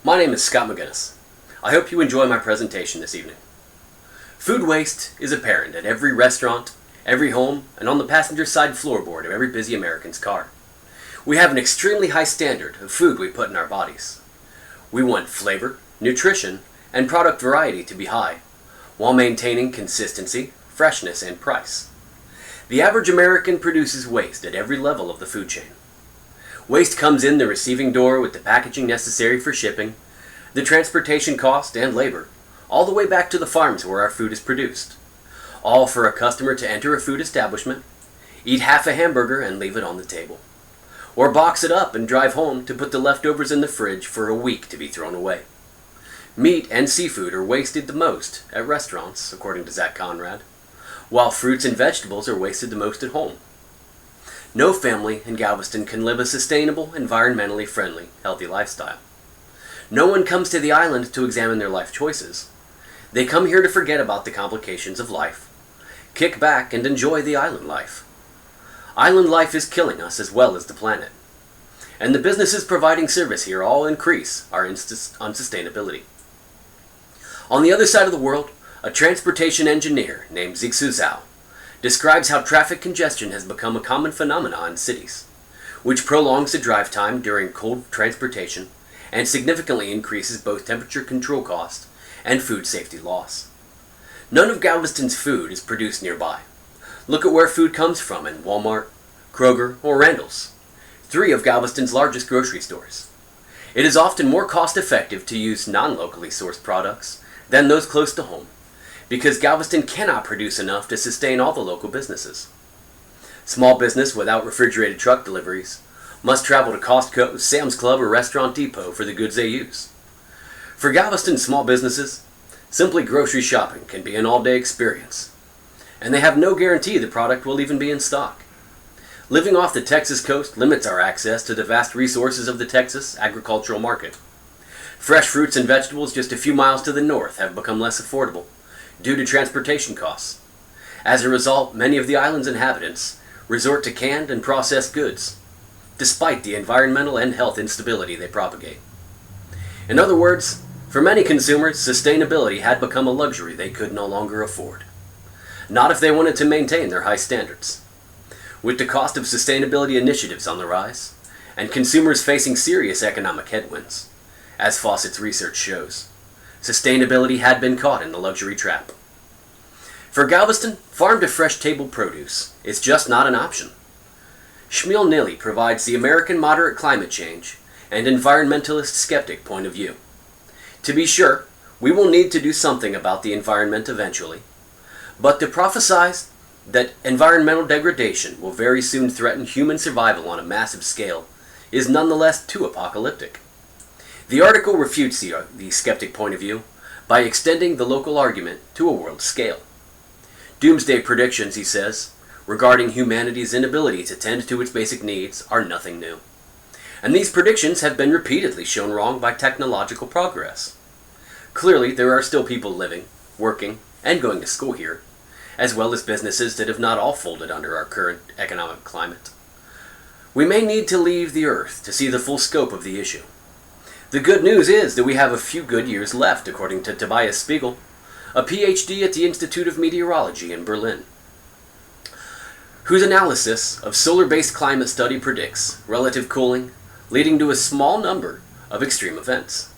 My name is Scott McGinnis. I hope you enjoy my presentation this evening. Food waste is apparent at every restaurant, every home, and on the passenger side floorboard of every busy American's car. We have an extremely high standard of food we put in our bodies. We want flavor, nutrition, and product variety to be high, while maintaining consistency, freshness, and price. The average American produces waste at every level of the food chain. Waste comes in the receiving door with the packaging necessary for shipping, the transportation cost and labor, all the way back to the farms where our food is produced. All for a customer to enter a food establishment, eat half a hamburger and leave it on the table. Or box it up and drive home to put the leftovers in the fridge for a week to be thrown away. Meat and seafood are wasted the most at restaurants, according to Conrad, while fruits and vegetables are wasted the most at home. No family in Galveston can live a sustainable, environmentally friendly, healthy lifestyle. No one comes to the island to examine their life choices. They come here to forget about the complications of life, kick back and enjoy the island life. Island life is killing us as well as the planet. And the businesses providing service here all increase our unsustainability. On the other side of the world, a transportation engineer named Zixu Zhao describes how traffic congestion has become a common phenomenon in cities, which prolongs the drive time during cold transportation and significantly increases both temperature control cost and food safety loss. None of Galveston's food is produced nearby. Look at where food comes from in Walmart, Kroger, or Randall's, three of Galveston's largest grocery stores. It is often more cost-effective to use non-locally sourced products than those close to home, because Galveston cannot produce enough to sustain all the local businesses. Small business without refrigerated truck deliveries must travel to Costco, Sam's Club, or Restaurant Depot for the goods they use. For Galveston small businesses, simply grocery shopping can be an all-day experience, and they have no guarantee the product will even be in stock. Living off the Texas coast limits our access to the vast resources of the Texas agricultural market. Fresh fruits and vegetables just a few miles to the north have become less affordable due to transportation costs. As a result, many of the island's inhabitants resort to canned and processed goods, despite the environmental and health instability they propagate. In other words, for many consumers, sustainability had become a luxury they could no longer afford. Not if they wanted to maintain their high standards. With the cost of sustainability initiatives on the rise, and consumers facing serious economic headwinds, as Fawcett's research shows, sustainability had been caught in the luxury trap. For Galveston, farm-to-fresh table produce is just not an option. Shmuel Nili provides the American moderate climate change and environmentalist skeptic point of view. To be sure, we will need to do something about the environment eventually, but to prophesize that environmental degradation will very soon threaten human survival on a massive scale is nonetheless too apocalyptic. The article refutes the skeptic point of view by extending the local argument to a world scale. Doomsday predictions, he says, regarding humanity's inability to tend to its basic needs are nothing new. And these predictions have been repeatedly shown wrong by technological progress. Clearly, there are still people living, working, and going to school here, as well as businesses that have not all folded under our current economic climate. We may need to leave the Earth to see the full scope of the issue. The good news is that we have a few good years left, according to Tobias Spiegl, a PhD at the Institute of Meteorology in Berlin, whose analysis of solar-based climate study predicts relative cooling, leading to a small number of extreme events.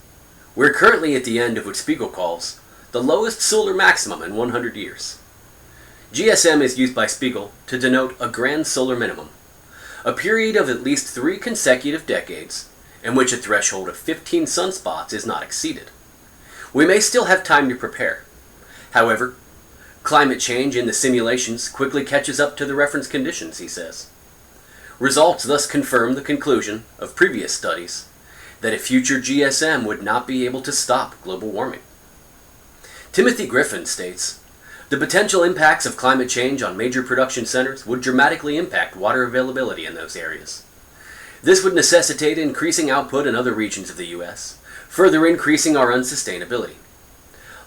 We're currently at the end of what Spiegl calls the lowest solar maximum in 100 years. GSM is used by Spiegl to denote a grand solar minimum, a period of at least 3 consecutive decades in which a threshold of 15 sunspots is not exceeded. We may still have time to prepare. However, climate change in the simulations quickly catches up to the reference conditions, he says. Results thus confirm the conclusion of previous studies that a future GSM would not be able to stop global warming. Timothy Griffin states, the potential impacts of climate change on major production centers would dramatically impact water availability in those areas. This would necessitate increasing output in other regions of the U.S., further increasing our unsustainability.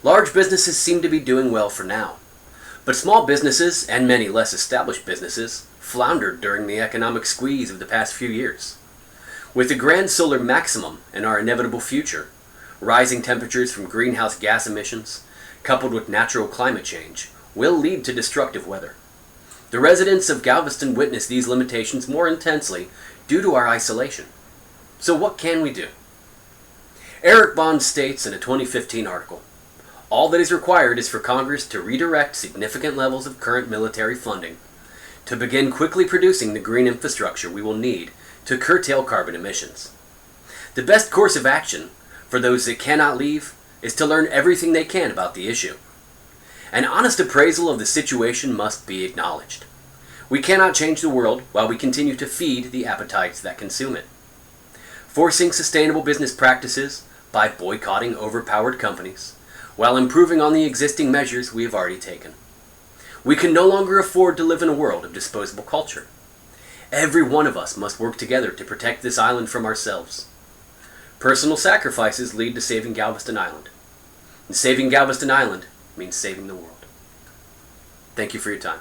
Large businesses seem to be doing well for now, but small businesses and many less established businesses floundered during the economic squeeze of the past few years. With the grand solar maximum in our inevitable future, Rising temperatures from greenhouse gas emissions, coupled with natural climate change, will lead to destructive weather. The residents of Galveston witness these limitations more intensely due to our isolation. So what can we do? Eric Bond states in a 2015 article, "All that is required is for Congress to redirect significant levels of current military funding to begin quickly producing the green infrastructure we will need to curtail carbon emissions. The best course of action for those that cannot leave is to learn everything they can about the issue. An honest appraisal of the situation must be acknowledged. We cannot change the world while we continue to feed the appetites that consume it. Forcing sustainable business practices by boycotting overpowered companies, while improving on the existing measures we have already taken. We can no longer afford to live in a world of disposable culture. Every one of us must work together to protect this island from ourselves. Personal sacrifices lead to saving Galveston Island. And saving Galveston Island means saving the world." Thank you for your time.